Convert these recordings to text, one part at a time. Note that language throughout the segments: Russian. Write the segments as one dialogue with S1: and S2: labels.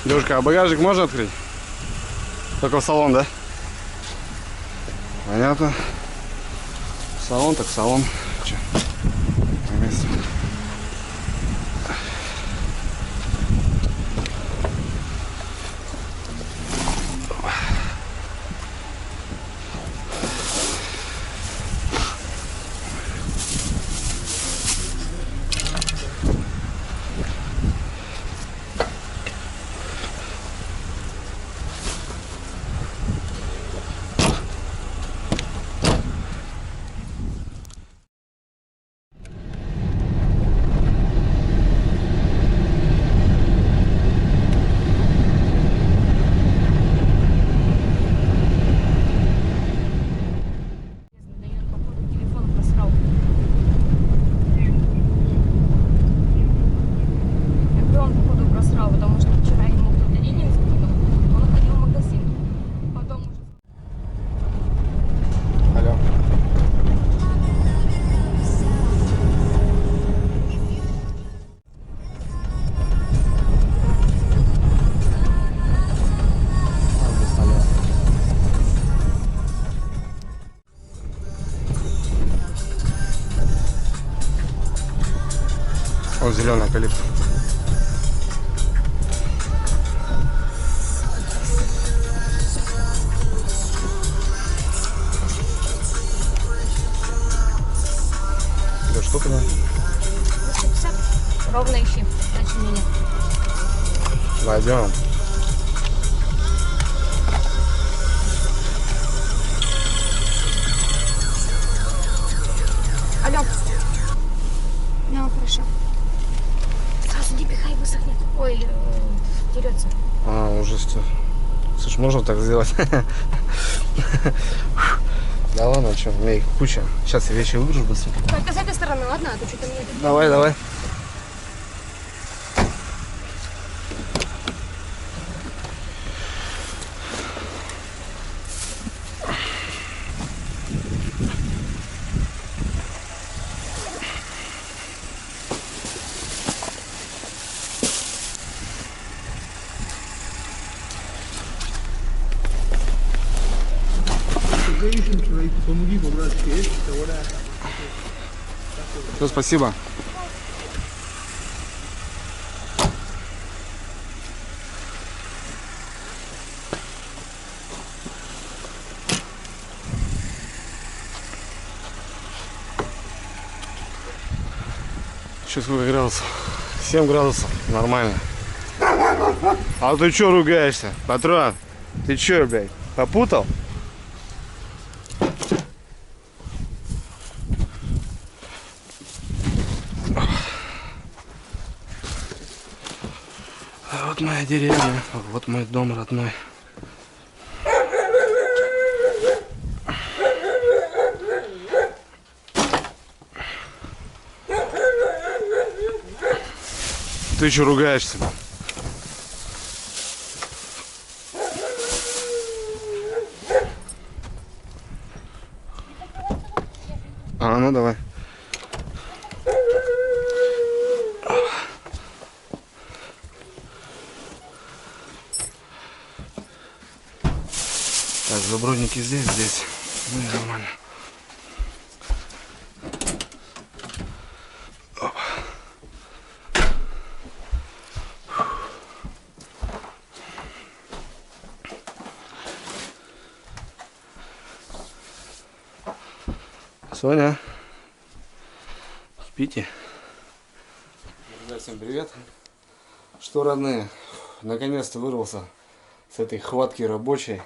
S1: Девушка, а багажник можно открыть? Только в салон, да? Понятно. Салон так салон. Че? На месте. О, зеленая калитка. Да что ты?
S2: 250. Ровно ищи. Начинение.
S1: Найдем.
S2: Алло. Ну, хорошо. Сразу не пихай, высохнет. Ой, дерется.
S1: А, уже все. Слушай, можно так сделать? Да ладно, что, у меня их куча. Сейчас я вещи выгружу быстро.
S2: Только с этой стороны, ладно? А то что-то мне...
S1: Давай, давай.
S3: Помоги побрать кейс,
S1: Все, спасибо. Еще сколько градусов? 7 градусов. Нормально. А ты че ругаешься, патрон? Ты че, блядь, попутал? А вот моя деревня, вот мой дом родной. Ты че ругаешься? А, ну давай. Так, забродники здесь. Ну и нормально. Опа. Соня, спите? Друзья, всем привет. Что, родные, наконец-то вырвался с этой хватки рабочей.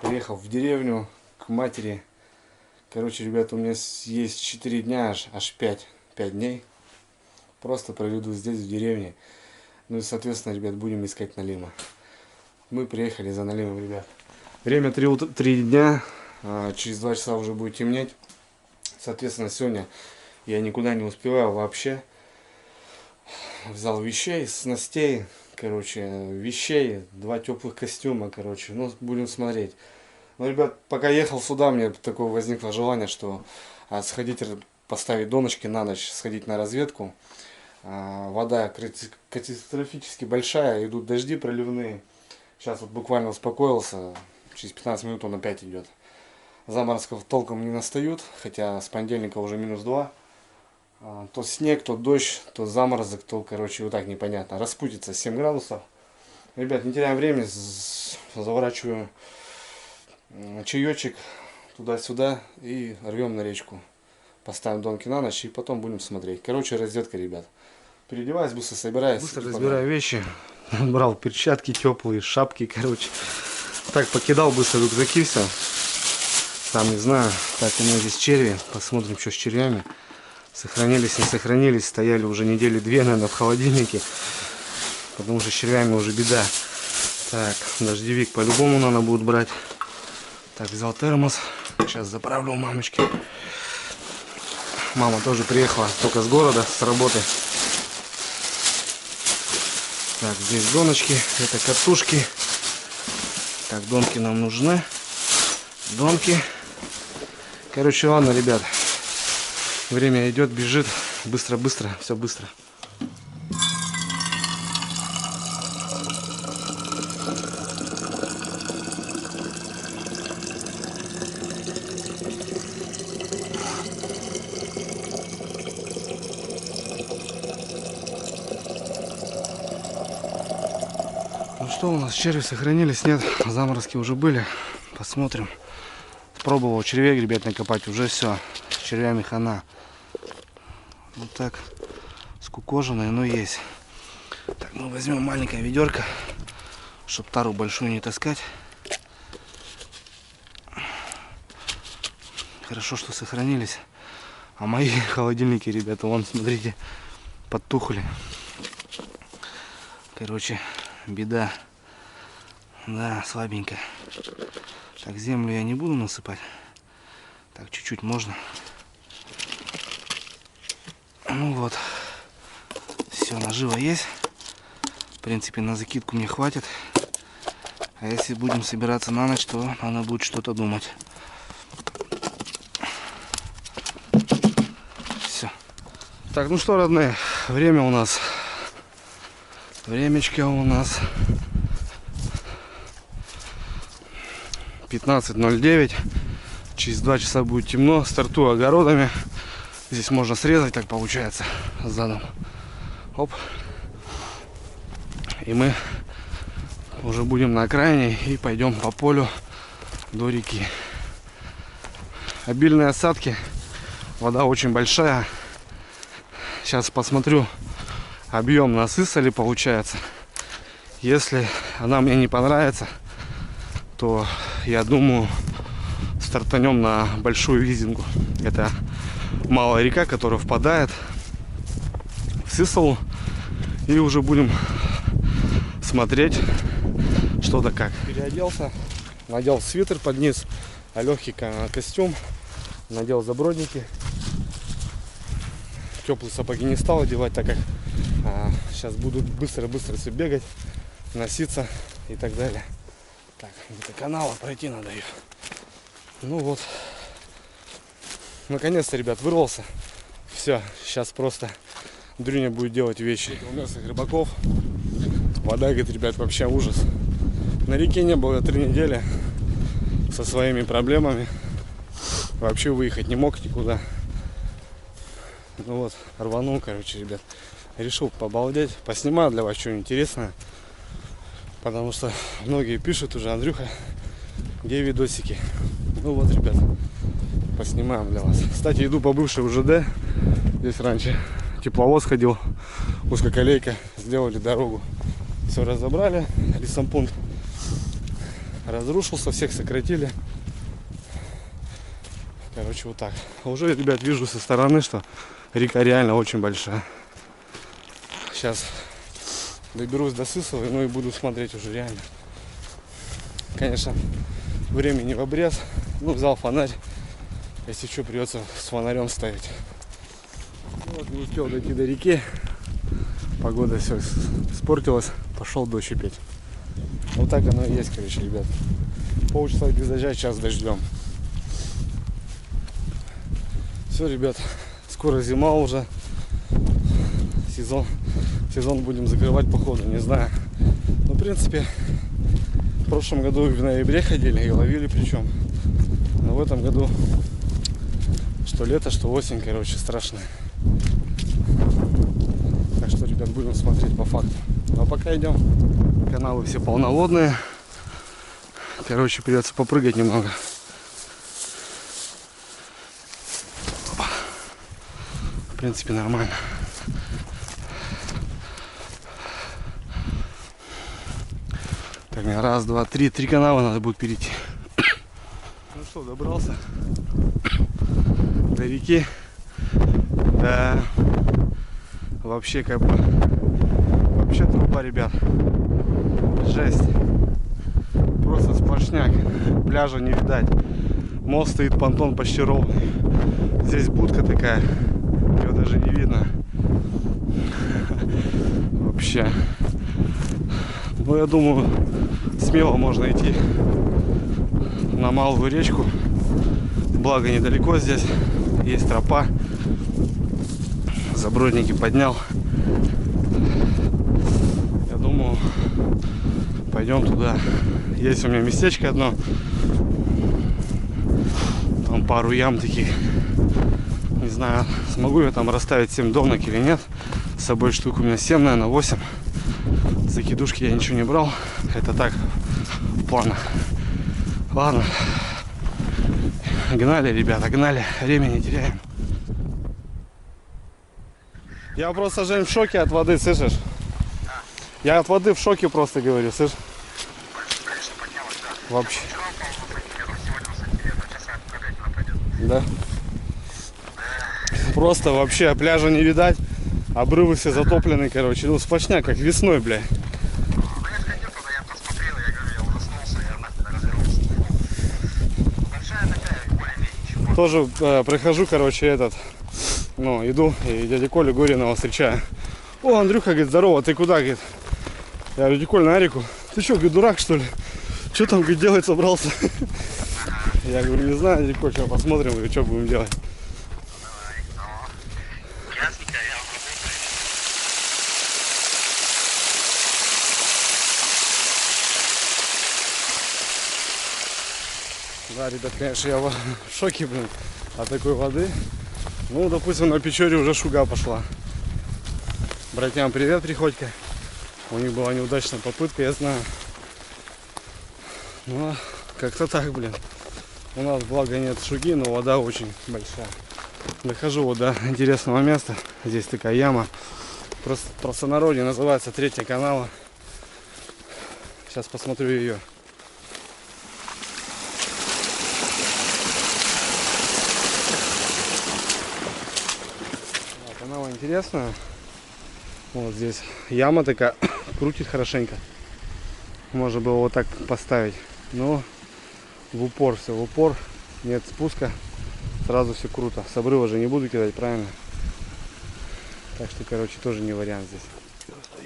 S1: Приехал в деревню к матери. Короче, ребята, у меня есть 4 дня, аж 5 дней. Просто проведу здесь, в деревне. Ну и, соответственно, ребят, будем искать налима. Мы приехали за налимом, ребят. Время 3 дня. Через 2 часа уже будет темнеть. Соответственно, сегодня я никуда не успевал вообще. Взял вещей, снастей, короче, вещей, 2 теплых костюма, короче. Ну, будем смотреть. Ну, ребят, пока ехал сюда, мне такое возникло желание, что сходить, поставить донышки на ночь, сходить на разведку. Вода катастрофически большая, идут дожди проливные. Сейчас вот буквально успокоился, через 15 минут он опять идет. Заморозков толком не настают, хотя с понедельника уже -2. То снег, то дождь, то заморозок, то, короче, вот так непонятно. Распутится 7 градусов. Ребят, не теряем времени, заворачиваю чаечек туда-сюда и рвем на речку. Поставим донки на ночь и потом будем смотреть. Короче, раздетка, ребят. Переодеваюсь, быстро собираюсь. Быстро разбираю вещи. Брал перчатки теплые, шапки, короче. Так, покидал быстро рюкзаки все. Сам не знаю. Так, у меня здесь черви. Посмотрим, что с червями. Сохранились, не сохранились. Стояли уже недели 2, наверное, в холодильнике. Потому что с червями уже беда. Так, дождевик по-любому надо будет брать. Так, взял термос. Сейчас заправлю у мамочки. Мама тоже приехала только с города, с работы. Так, здесь доночки. Это катушки. Так, донки нам нужны. Донки. Короче, ладно, ребят. Время идет, бежит. Быстро-быстро, все быстро. Ну что, у нас черви сохранились? Нет, заморозки уже были. Посмотрим. Пробовал червей, ребят, накопать. Уже все. С червями хана. Вот так. Скукоженные, но есть. Так, мы возьмем маленькое ведерко, чтобы тару большую не таскать. Хорошо, что сохранились. А мои холодильники, ребята, вон, смотрите, подтухли. Короче, беда. Да, слабенько. Так, землю я не буду насыпать. Так, чуть-чуть можно. Ну вот. Все, нажива есть. В принципе, на закидку мне хватит. А если будем собираться на ночь, то надо будет что-то думать. Все. Так, ну что, родные, время у нас. Времечко у нас 15:09. Через 2 часа будет темно. Стартую огородами. Здесь можно срезать, так получается, задом. Оп. И мы уже будем на окраине и пойдем по полю до реки. Обильные осадки. Вода очень большая. Сейчас посмотрю, объем насыса получается. Если она мне не понравится, то я думаю, стартанем на большую Визингу. Это малая река, которая впадает в Сысолу. И уже будем смотреть, что да как. Переоделся, надел свитер под низ, а легкий костюм, надел забродники. Теплые сапоги не стал одевать, так как сейчас буду быстро-быстро все бегать, носиться и так далее. Так, до канала пройти надо ее. Ну вот. Наконец-то, ребят, вырвался. Все, сейчас просто Дрюня будет делать вещи. У местных рыбаков. Вода, говорит, ребят, вообще ужас. На реке не было 3 недели. Со своими проблемами. Вообще выехать не мог никуда. Ну вот, рванул, короче, ребят. Решил побалдеть. Поснимаю для вас что-нибудь интересное. Потому что многие пишут уже: Андрюха, где видосики? Ну вот, ребят, поснимаем для вас. Кстати, иду по бывшей УЖД. Здесь раньше тепловоз ходил, узкоколейка. Сделали дорогу. Все разобрали. Лесопункт разрушился, всех сократили. Короче, вот так. Уже, ребят, вижу со стороны, что река реально очень большая. Сейчас доберусь до Сысолы, ну и буду смотреть уже реально. Конечно, времени в обрез. Ну, взял фонарь. Если что, придется с фонарем ставить. Вот, не успел дойти до реки. Погода все испортилась. Пошел дождь петь. Вот так оно и есть, короче, ребят. Полчаса без дождя, час дождем. Все, ребят, скоро зима уже. сезон будем закрывать походу, не знаю. Ну, в принципе, в прошлом году в ноябре ходили и ловили причем. Но в этом году что лето, что осень, короче, страшно. Так что, ребят, будем смотреть по факту. А пока идем. Каналы все полноводные. Короче, придется попрыгать немного. Опа. В принципе, нормально. Так, мне раз, два, три канала надо будет перейти. Ну что, добрался до реки. Да. Вообще как бы. Вообще труба, ребят. Жесть. Просто сплошняк. Пляжа не видать. Мост стоит, понтон почти ровный. Здесь будка такая. Ее даже не видно. Вообще. Ну, я думаю, смело можно идти на малую речку. Благо недалеко здесь. Есть тропа. Забродники поднял. Я думаю, пойдем туда. Есть у меня местечко одно. Там пару ям таких. Не знаю, смогу я там расставить 7 донок или нет. С собой штук у меня 7, наверное, 8. Закидушки я ничего не брал. Это так, в планах. Ладно. Гнали, ребята, гнали. Времени теряем. Я просто, Жень, в шоке от воды, слышишь? Я от воды в шоке просто говорю, слышишь? Вообще. Да. Просто вообще пляжа не видать. Обрывы все затоплены, короче. Ну, сплошняк, как весной, бля. Тоже прохожу, короче, ну, иду, и дядя Колю Горинова встречаю. О, Андрюха, говорит, здорово, ты куда, говорит? Я говорю, дядя Коль, на реку. Ты что, говорит, дурак, что ли? Что там, говорит, делать собрался? Я говорю, не знаю, дядя Коль, сейчас посмотрим, говорю, что будем делать. Да, ребят, конечно, я в шоке, блин, от такой воды. Ну, допустим, на Печоре уже шуга пошла. Братьям привет, Приходько. У них была неудачная попытка, я знаю. Ну, как-то так, блин. У нас, благо, нет шуги, но вода очень большая. Дохожу вот до интересного места. Здесь такая яма. Просто в простонародье называется 3-я канава. Сейчас посмотрю ее. Канава интересная. Вот здесь яма такая, крутит хорошенько. Можно было вот так поставить. Но в упор все, в упор. Нет спуска. Сразу все круто. С обрыва же не буду кидать, правильно? Так что, короче, тоже не вариант здесь.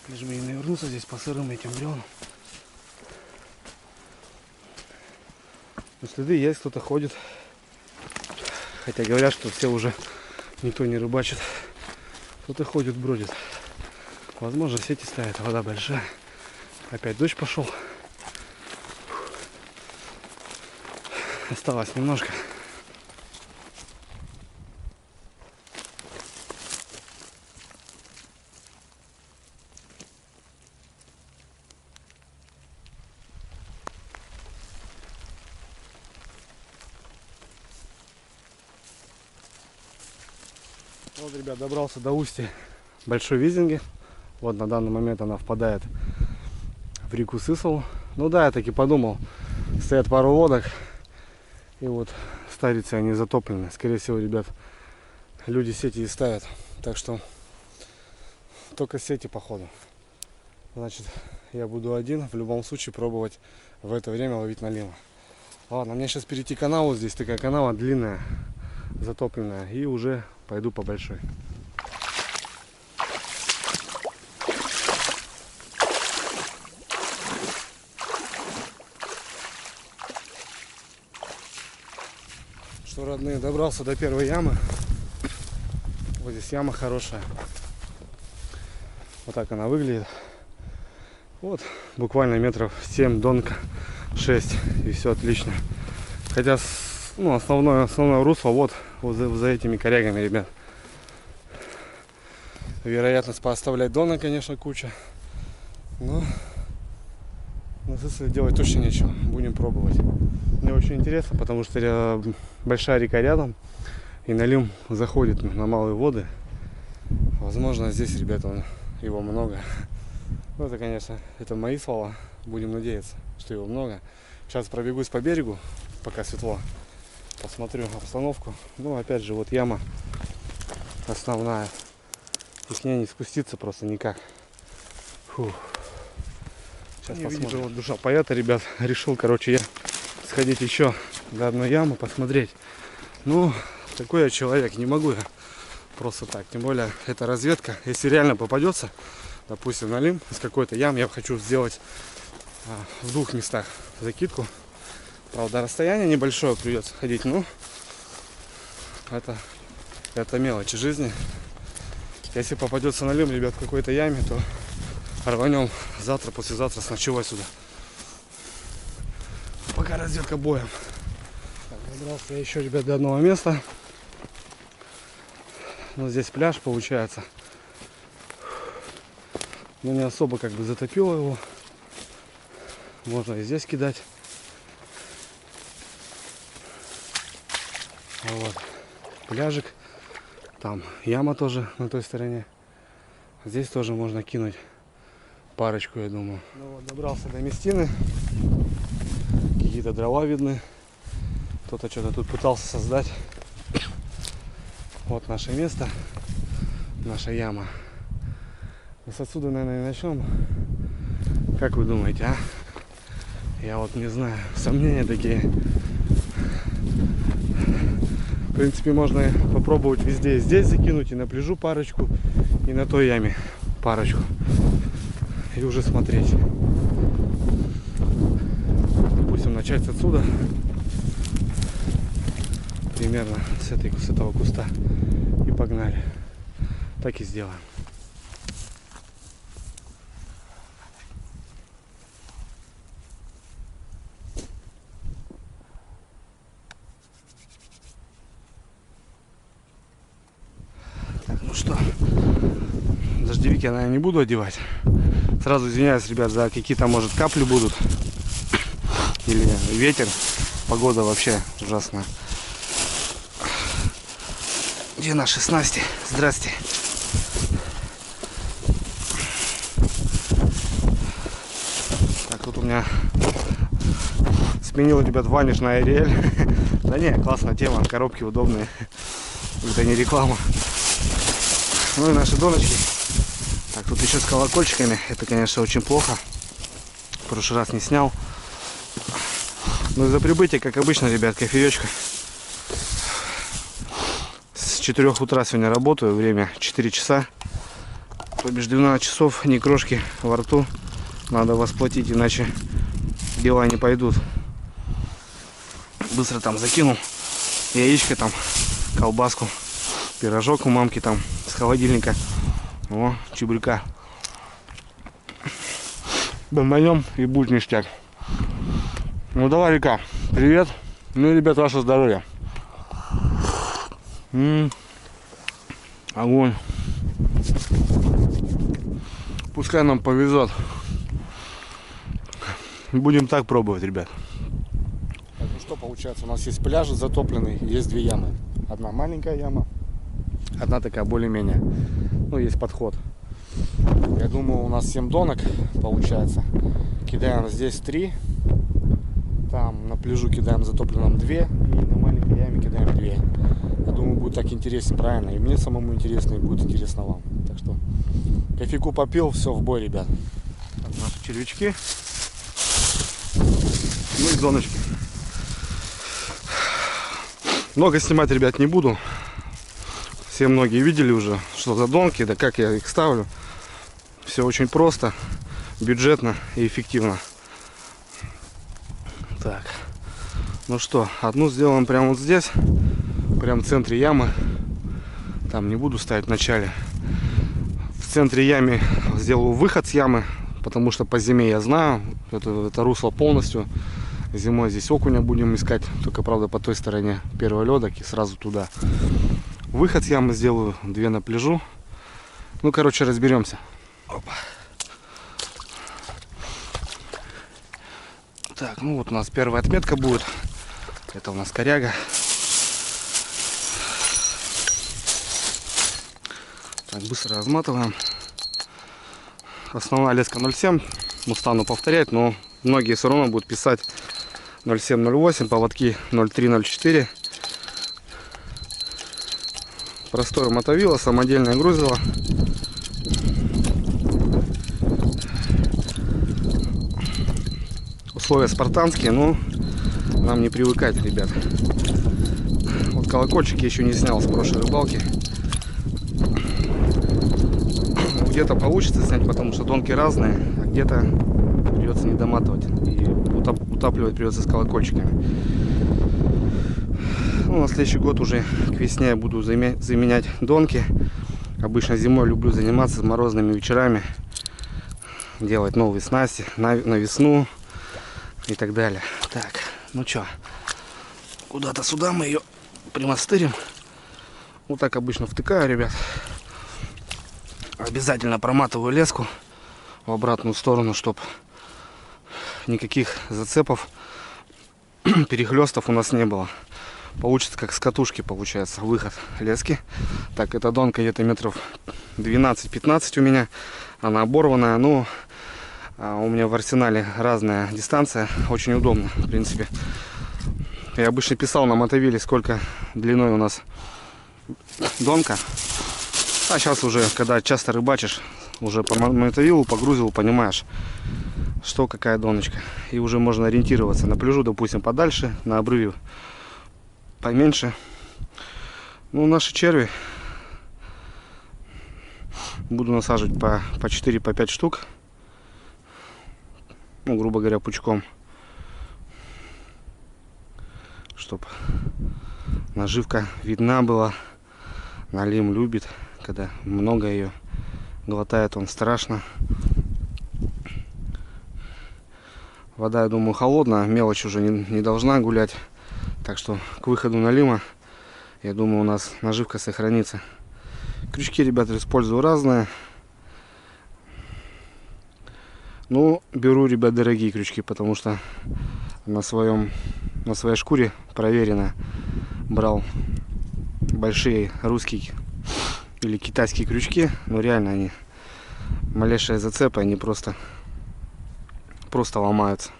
S1: Лишь бы не навернуться здесь по сырым этим бревнам. Но следы есть, кто-то ходит. Хотя говорят, что все уже никто не рыбачит. Кто-то ходит, бродит. Возможно, сети ставят, вода большая. Опять дождь пошел. Осталось немножко. Вот, ребят, добрался до устья Большой Визинги. Вот на данный момент она впадает в реку Сысолу. Ну да, я таки подумал. Стоят пару лодок. И вот старицы они затоплены. Скорее всего, ребят, люди сети и ставят. Так что только сети, походу. Значит, я буду один в любом случае пробовать в это время ловить на лимо. Ладно, мне сейчас перейти к каналу. Здесь такая канава длинная, затопленная. И уже пойду по большой. Что, родные, добрался до первой ямы. Вот здесь яма хорошая. Вот так она выглядит. Вот буквально метров 7, донка 6. И все отлично. Хотя ну, основное русло вот за этими корягами, ребят. Вероятность пооставлять дона, конечно, куча. Но насыслить делать точно нечего. Будем пробовать. Мне очень интересно, потому что большая река рядом. И налим заходит на малые воды. Возможно, здесь, ребята, его много. Ну, это, конечно, это мои слова. Будем надеяться, что его много. Сейчас пробегусь по берегу, пока светло. Посмотрю обстановку. Ну, опять же, вот яма основная. И с ней не спуститься просто никак. Фух. Сейчас посмотрим. Вот душа поэта, ребят. Решил, короче, я сходить еще до одной ямы, посмотреть. Ну, такой я человек, не могу я просто так. Тем более, это разведка. Если реально попадется, допустим, налим из какой-то ямы, я хочу сделать в 2 местах закидку. Правда, расстояние небольшое придется ходить, но это мелочи жизни. Если попадется налим, ребят, в какой-то яме, то рванем завтра, послезавтра ночевать сюда. Пока разведка боем. Так, добрался я еще, ребят, до одного места. Ну, здесь пляж получается. Но не особо как бы затопило его. Можно и здесь кидать. Вот пляжик. Там яма тоже на той стороне. Здесь тоже можно кинуть парочку, я думаю. Ну вот, добрался до местины. Какие-то дрова видны. Кто-то что-то тут пытался создать. Вот наше место. Наша яма. Ну, с отсюда, наверное, и начнем. Как вы думаете, а? Я вот не знаю. Сомнения такие. В принципе, можно попробовать везде и здесь закинуть, и на пляжу парочку, и на той яме парочку. И уже смотреть. Допустим, начать отсюда. Примерно с этого куста. И погнали. Так и сделаем. Ну что, дождевики я, наверное, не буду одевать. Сразу извиняюсь, ребят, за какие-то, может, капли будут. Или ветер. Погода вообще ужасная. Где наши снасти? Здрасте. Так, тут у меня сменил, ребят, ваниш на Ариэль. Да не, классная тема, коробки удобные. Это не реклама. Ну и наши доночки. Так, тут еще с колокольчиками. Это, конечно, очень плохо. В прошлый раз не снял. Ну и за прибытие, как обычно, ребят, кофеечка. С 4 утра сегодня работаю. Время 4 часа. То бишь 12 часов, ни крошки во рту. Надо восплатить, иначе дела не пойдут. Быстро там закинул яичко, там колбаску, пирожок у мамки там с холодильника. О, чебурека. Бомбанем и будет ништяк. Ну давай, река, привет. Ну и, ребят, ваше здоровье. Огонь. Пускай нам повезет. Будем так пробовать, ребят. Так, ну что получается? У нас есть пляж затопленный, есть 2 ямы. Одна маленькая яма, одна такая более-менее. Ну, есть подход. Я думаю, у нас 7 донок получается. Кидаем здесь 3. Там на пляжу кидаем затопленном 2. И на маленькой яме кидаем 2. Я думаю, будет так интереснее, правильно? И мне самому интересно, и будет интересно вам. Так что кофейку попил, все, в бой, ребят. Так, наши червячки. Ну и доночки. Много снимать, ребят, не буду. Все многие видели уже, что за донки, да как я их ставлю. Все очень просто, бюджетно и эффективно. Так, ну что, одну сделаем прямо вот здесь, прямо в центре ямы. Там не буду ставить в начале. В центре ямы сделаю выход с ямы, потому что по зиме я знаю, это русло полностью. Зимой здесь окуня будем искать, только правда по той стороне первый ледок и сразу туда. Выход с ямы сделаю, 2 на пляжу. Ну, короче, разберемся. Опа. Так, ну вот у нас первая отметка будет. Это у нас коряга. Так, быстро разматываем. Основная леска 0,7. Не стану повторять, но многие все равно будут писать 0,7-0,8, поводки 0,3-0,4. Простое мотовило, самодельное грузило. Условия спартанские, но нам не привыкать, ребят. Вот колокольчик я еще не снял с прошлой рыбалки. Где-то получится снять, потому что донки разные, а где-то придется не доматывать. И утапливать придется с колокольчиками. Ну, на следующий год уже к весне я буду заменять донки. Обычно зимой люблю заниматься морозными вечерами. Делать новые снасти на весну и так далее. Так, ну что, куда-то сюда мы ее примастырим. Вот так обычно втыкаю, ребят. Обязательно проматываю леску в обратную сторону, чтобы никаких зацепов, перехлестов у нас не было. Получится как с катушки, получается, выход лески. Так, эта донка где-то метров 12-15 у меня. Она оборванная, но у меня в арсенале разная дистанция. Очень удобно, в принципе. Я обычно писал на мотовиле, сколько длиной у нас донка. А сейчас уже, когда часто рыбачишь, уже по мотовилу, по грузилу понимаешь, что какая доночка. И уже можно ориентироваться. На пляжу, допустим, подальше, на обрыве поменьше. Ну, наши черви буду насаживать по 4-5 штук. Ну, грубо говоря, пучком. Чтоб наживка видна была. Налим любит, когда много ее глотает, он страшно. Вода, я думаю, холодная, мелочь уже не должна гулять. Так что к выходу налима, я думаю, у нас наживка сохранится. Крючки, ребята, использую разные. Ну, беру, ребят, дорогие крючки, потому что на своей шкуре проверено. Брал большие русские или китайские крючки, но реально они малейшие зацепы, они просто ломаются.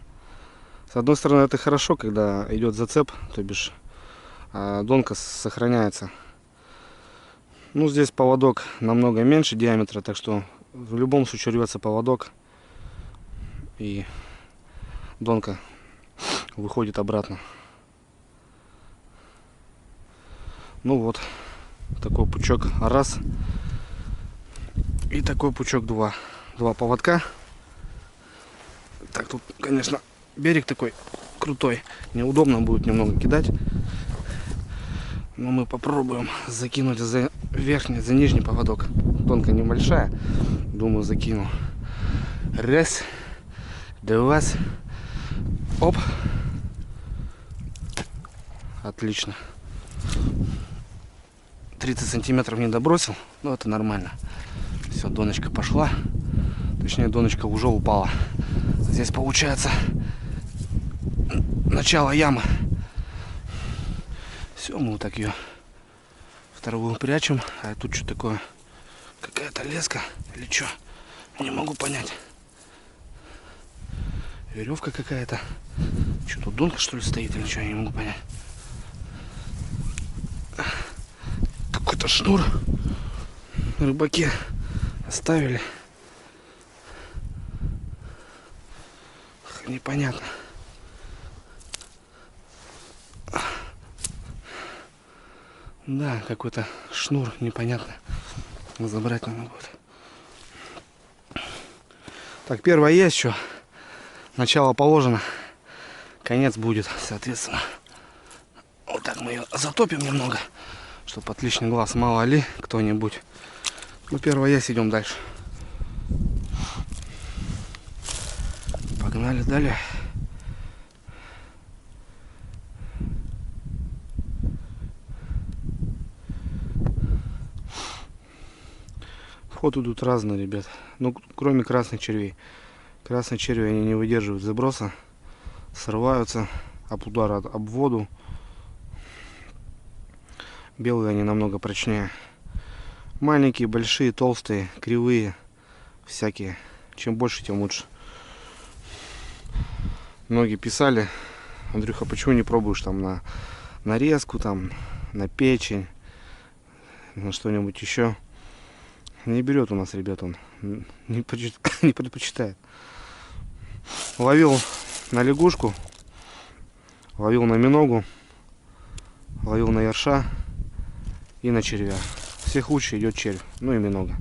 S1: С одной стороны, это хорошо, когда идет зацеп, то бишь донка сохраняется. Ну, здесь поводок намного меньше диаметра, так что в любом случае рвется поводок и донка выходит обратно. Ну вот, такой пучок раз и такой пучок два поводка. Так, тут, конечно, берег такой крутой, неудобно будет немного кидать, но мы попробуем закинуть за верхний, за нижний поводок. Донка небольшая, думаю, закину. Раз, два, оп, отлично. 30 сантиметров не добросил, но это нормально. Все, доночка пошла, точнее, доночка уже упала. Здесь получается начало ямы. Все, мы вот так ее вторую прячем. А тут что такое? Какая-то леска или что? Не могу понять. Веревка какая-то. Что тут, донка что ли стоит или что? Я не могу понять. Какой-то шнур рыбаки оставили. Непонятно. Да, какой-то шнур непонятно. Забрать надо будет. Так, первое есть еще. Начало положено. Конец будет, соответственно. Вот так мы ее затопим немного. Чтоб от лишний глаз мало ли кто-нибудь. Ну, первое есть, идем дальше. Погнали далее. Вход идут разные, ребят. Ну, кроме красных червей. Красные черви, они не выдерживают заброса. Срываются об удара об воду. Белые они намного прочнее. Маленькие, большие, толстые, кривые. Всякие. Чем больше, тем лучше. Многие писали: Андрюха, почему не пробуешь там на нарезку, там, на печень, на что-нибудь еще? Не берет у нас, ребят, он не предпочитает. Ловил на лягушку, ловил на миногу, ловил на ерша и на червя. Всех лучше идет червь, ну и минога.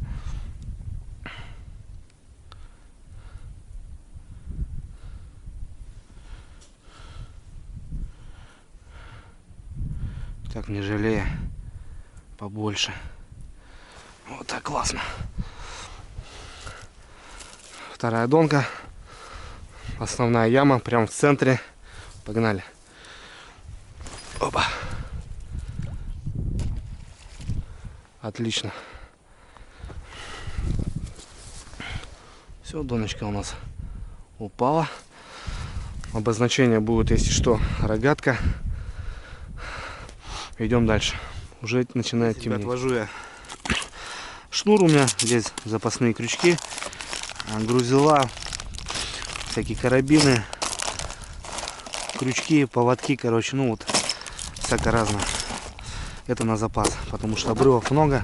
S1: Так, не жалея, побольше. Вот так классно. Вторая донка. Основная яма прямо в центре. Погнали. Опа. Отлично. Все, доночка у нас упала. Обозначение будет, если что, рогатка. Идем дальше. Уже начинает темнеть. Отвожу я шнур, у меня здесь запасные крючки, грузила, всякие карабины, крючки, поводки, короче, ну вот, всякое разное. Это на запас, потому что обрывов много.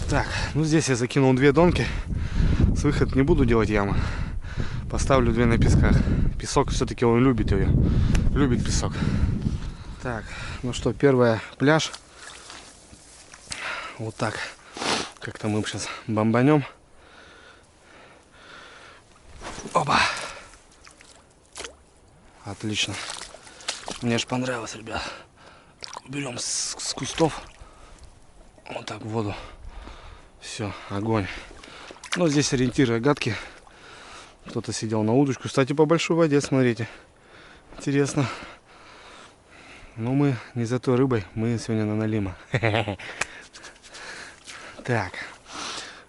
S1: Так, ну здесь я закинул 2 донки. С выхода не буду делать ямы. Поставлю 2 на песках. Песок все-таки он любит ее. Любит песок. Так, ну что, первая пляж. Вот так. Как-то мы сейчас бомбанем. Опа. Отлично. Мне аж понравилось, ребят. Берем с кустов. Вот так в воду. Все, огонь. Ну, здесь ориентиры рогатки. Кто-то сидел на удочку. Кстати, по большой воде, смотрите. Интересно. Но мы не за той рыбой. Мы сегодня на налима. Так.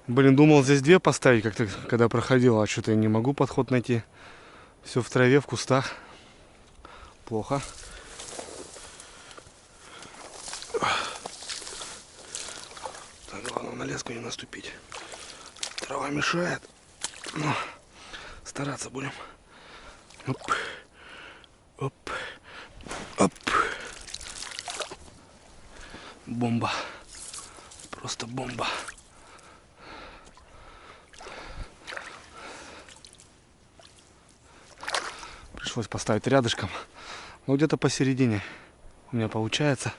S1: Блин, думал здесь 2 поставить, как-то когда проходил, а что-то я не могу подход найти. Все в траве, в кустах. Плохо. Так, главное на леску не наступить. Трава мешает. Но стараться будем. Оп. Оп. Оп. Бомба. Просто бомба. Пришлось поставить рядышком. Ну, где-то посередине у меня получается.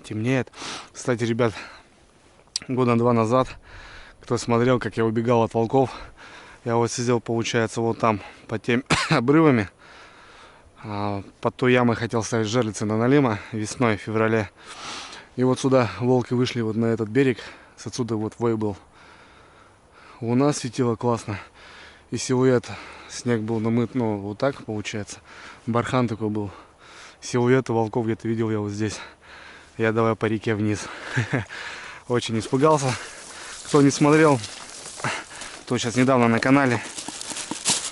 S1: Темнеет. Кстати, ребят, 2 года назад, кто смотрел, как я убегал от волков, я вот сидел, получается, вот там, под теми обрывами. Под той ямой хотел ставить жерлицы на налима весной, в феврале. И вот сюда волки вышли, вот на этот берег. С отсюда вот вой был. Луна светила классно. И силуэт. Снег был намыт, ну вот так получается. Бархан такой был. Силуэты волков где-то видел я вот здесь. Я давай по реке вниз. Очень испугался. Кто не смотрел, кто сейчас недавно на канале,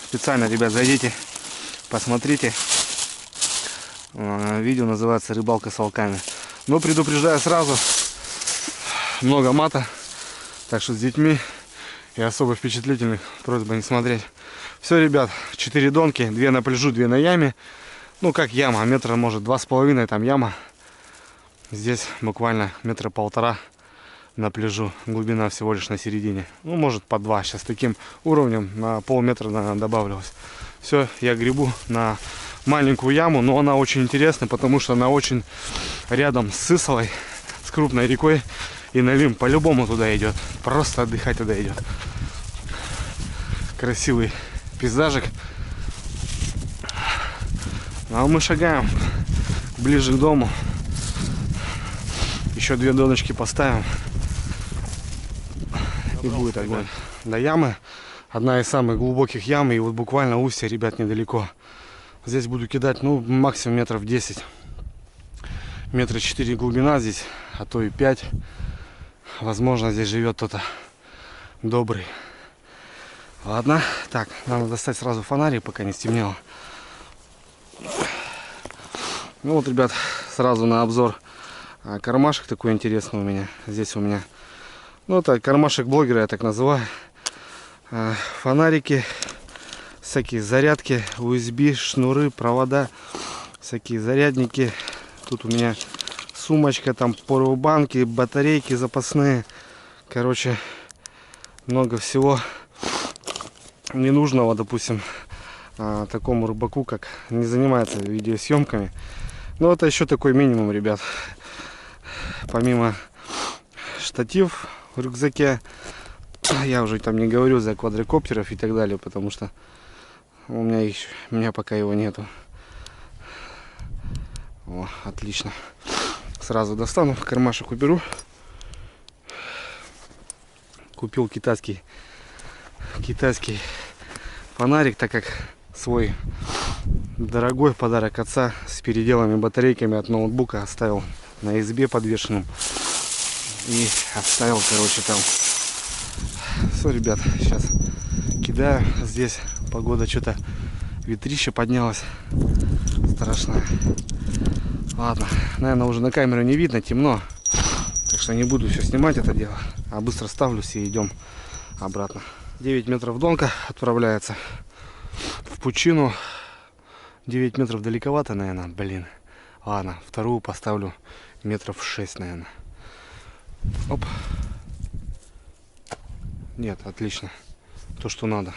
S1: специально, ребят, зайдите, посмотрите. Видео называется «Рыбалка с волками». Но предупреждаю сразу, много мата, так что с детьми и особо впечатлительных просьба не смотреть. Все, ребят, 4 донки, 2 на пляжу, 2 на яме. Ну как яма, метра может 2,5 там яма. Здесь буквально 1,5 метра на пляжу, глубина всего лишь на середине. Ну может по 2, сейчас таким уровнем на полметра добавилось. Все, я гребу на маленькую яму, но она очень интересная, потому что она очень рядом с Сысолой, с крупной рекой, и налим по-любому туда идет, просто отдыхать туда идет. Красивый пейзажик. А мы шагаем к ближе к дому. Еще 2 доночки поставим. И будет огонь. До ямы. Одна из самых глубоких ям. И вот буквально устье, ребят, недалеко. Здесь буду кидать, ну, максимум метров 10. Метра 4 глубина здесь, а то и 5. Возможно, здесь живет кто-то добрый. Ладно. Так, надо достать сразу фонарик, пока не стемнело. Ну вот, ребят, сразу на обзор. Кармашек такой интересный у меня. Здесь у меня, ну, это кармашек блогера, я так называю. Фонарики, всякие зарядки, USB, шнуры, провода, всякие зарядники. Тут у меня сумочка, там поwerbanки, батарейки запасные. Короче, много всего ненужного, допустим, такому рыбаку, как не занимается видеосъемками. Но это еще такой минимум, ребят. Помимо штатив в рюкзаке, я уже там не говорю за квадрокоптеров и так далее, потому что у меня пока его нету. О, отлично. Сразу достану, кармашек уберу. Купил китайский фонарик, так как свой дорогой подарок отца с переделами батарейками от ноутбука оставил на избе подвешенным. И оставил, короче, там. Все, ребят, сейчас кидаю. Здесь погода что-то, ветрище поднялось страшное. Ладно, наверное, уже на камеру не видно, темно. Так что не буду все снимать это дело. А быстро ставлюсь и идем обратно. 9 метров донка отправляется в пучину. 9 метров далековато, наверное, блин. Ладно, вторую поставлю метров 6, наверное. Оп. Нет, отлично. То, что надо.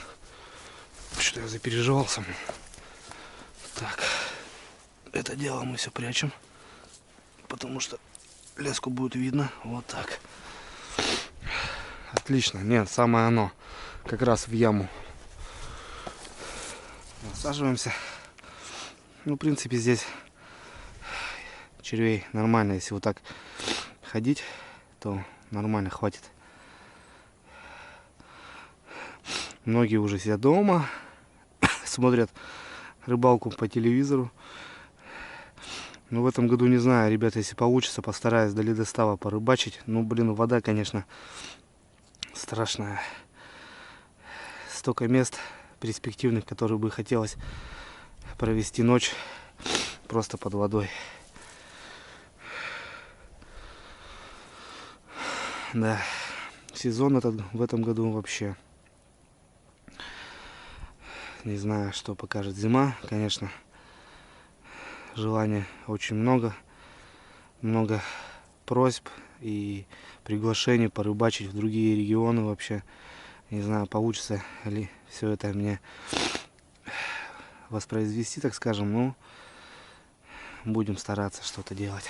S1: Что я запереживался. Так. Это дело мы все прячем. Потому что леску будет видно. Вот так. Отлично. Нет, самое оно. Как раз в яму. Насаживаемся. Ну, в принципе, здесь червей нормально. Если вот так ходить, то нормально хватит. Многие уже сидят дома, смотрят рыбалку по телевизору. Но в этом году не знаю, ребята, если получится, постараюсь до ледостава порыбачить. Ну, блин, вода, конечно, страшная. Столько мест перспективных, которые бы хотелось провести ночь просто под водой. Да, сезон этот в этом году вообще. Не знаю, что покажет зима, конечно. Желаний очень много. Много просьб и приглашений порыбачить в другие регионы вообще. Не знаю, получится ли все это мне воспроизвести, так скажем. Ну, будем стараться что-то делать.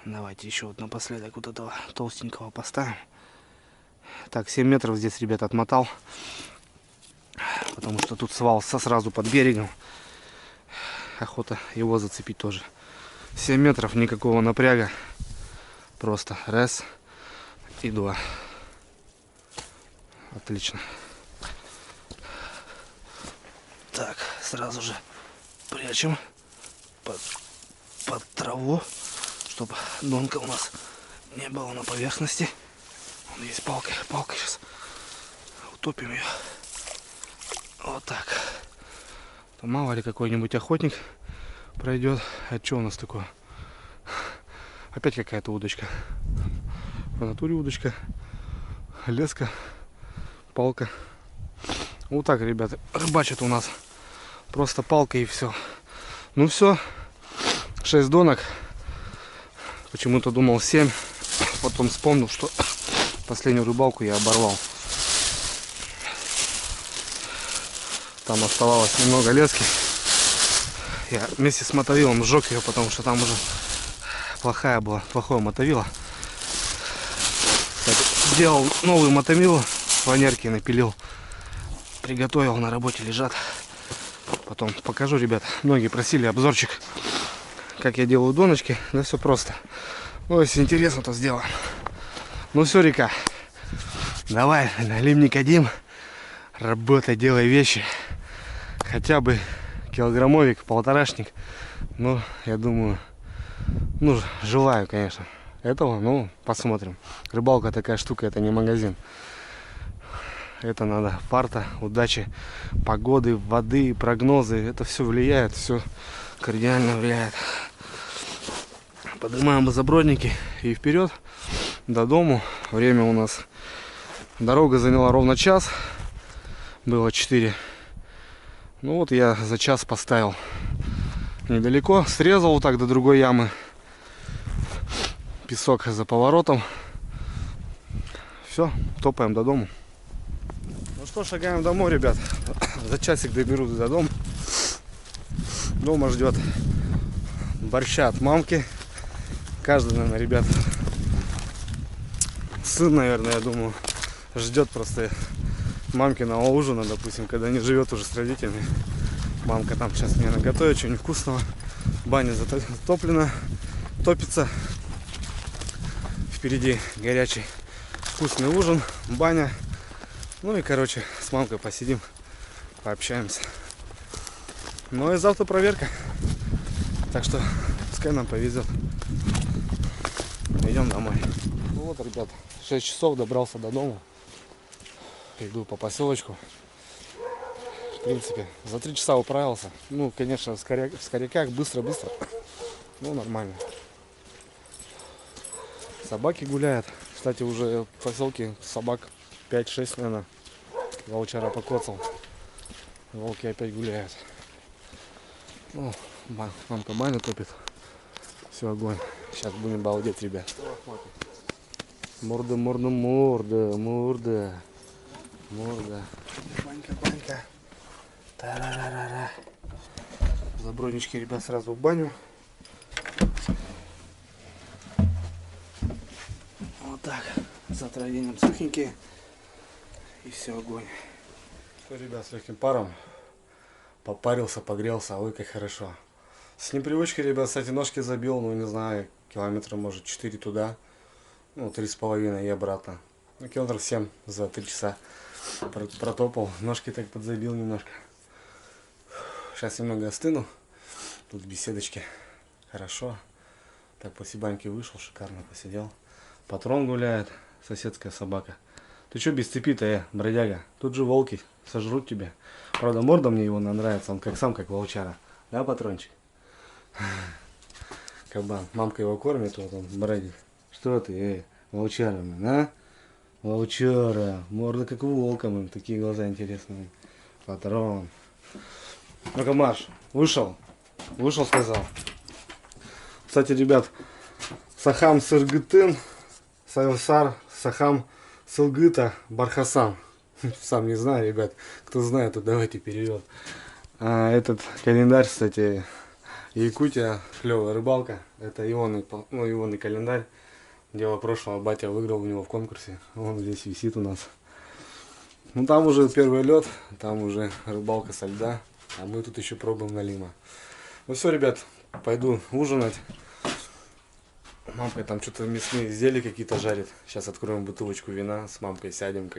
S1: Давайте еще вот напоследок вот этого толстенького поставим. Так, 7 метров здесь, ребят, отмотал. Потому что тут свал сразу под берегом. Охота его зацепить тоже. 7 метров, никакого напряга. Просто раз и два. Отлично. Так, сразу же прячем под траву, чтобы донка у нас не было на поверхности. Вон есть палка. Палка сейчас утопим ее. Вот так. То мало ли какой-нибудь охотник пройдет. А что у нас такое? Опять какая-то удочка. В натуре удочка. Леска. Палка. Вот так, ребята, рыбачат у нас. Просто палка и все. Ну все. 6 донок. Почему-то думал 7. Потом вспомнил, что последнюю рыбалку я оборвал. Там оставалось немного лески. Я вместе с мотовилом сжег ее, потому что там уже плохое мотовило. Кстати, сделал новую мотовилу, фанерки напилил. Приготовил, на работе лежат. Потом покажу, ребят. Многие просили обзорчик, как я делаю доночки. Да все просто. Ну, если интересно, то сделаем. Ну все, река. Давай, налим Никодим. Работай, делай вещи. Хотя бы килограммовик, полторашник. Ну, я думаю, ну, желаю, конечно, этого. Ну, посмотрим. Рыбалка такая штука, это не магазин. Это надо фарта, удачи, погоды, воды, прогнозы. Это все влияет, все кардинально влияет. Поднимаем базобродники и вперед до дому. Время у нас, дорога заняла ровно час. Было 4. Ну вот я за час поставил недалеко. Срезал вот так до другой ямы. Песок за поворотом. Все, топаем до дому. Ну что, шагаем домой, ребят. За часик доберусь до дома. Дома ждет борща от мамки. Каждый, наверное, ребят, сын, наверное, я думаю, ждет просто мамкиного ужина, допустим, когда не живет уже с родителями. Мамка там сейчас, наверное, готовит что-нибудь вкусного. Баня затоплена, топится. Впереди горячий вкусный ужин, баня. Ну и, короче, с мамкой посидим, пообщаемся. Ну и завтра проверка. Так что пускай нам повезет. Идем домой. Ну вот, ребят, 6 часов добрался до дома. Иду по поселочку. В принципе, за 3 часа управился. Ну, конечно, в скоряках, быстро-быстро. Ну, нормально. Собаки гуляют. Кстати, уже в поселке собак 5-6, наверное. Волчара покоцал. Волки опять гуляют. Ну, мамка баню топит. Все, огонь. Сейчас будем балдеть, ребят. Морда, морда, морда, морда. Морда. Банька, банька. Та-ра-ра-ра-ра. Заброднички, ребят, сразу в баню. Вот так. Завтра оденем сухенькие. И все, огонь. Что, ребят, с легким паром. Попарился, погрелся. Ой, как хорошо. С непривычки, ребят, кстати, ножки забил. Ну, не знаю, километра, может, 4 туда. Ну, 3,5 и обратно. Ну, километров 7 за 3 часа протопал. Ножки так подзабил немножко. Сейчас немного остыну. Тут беседочки. Хорошо. Так, после баньки вышел, шикарно посидел. Патрон гуляет, соседская собака. Ты что без цепи-то, бродяга? Тут же волки сожрут тебя. Правда, морда мне его нравится. Он как сам, как волчара. Да, патрончик? Кабан. Мамка его кормит, вот он бродит. Что ты, волчара, а? Волчара. Морда как у волка, такие глаза интересные. Патрон. Ну-ка, марш. Вышел? Вышел, сказал. Кстати, ребят, Сахам Сыргытын, Савсар, Сахам Сылгыта, Бархасан. Сам не знаю, ребят. Кто знает, то давайте перевод. Этот календарь, кстати, Якутия, клевая рыбалка. Это ионный календарь. Дело прошлого, батя выиграл у него в конкурсе. Он здесь висит у нас. Ну там уже первый лед, там уже рыбалка со льда. А мы тут еще пробуем налима. Ну все, ребят, пойду ужинать. Мамка там что-то мясные изделия какие-то жарит. Сейчас откроем бутылочку вина, с мамкой сядем,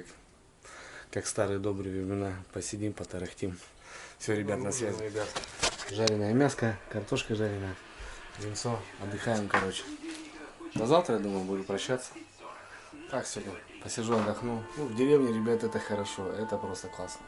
S1: как старые добрые времена. Посидим, потарахтим. Все, ребят, на связи. Ребят, жареное мяско, картошка жареная, винцо. Отдыхаем, короче. До завтра, я думаю, буду прощаться. Так, сегодня посижу, отдохну. Ну, в деревне, ребят, это хорошо, это просто классно.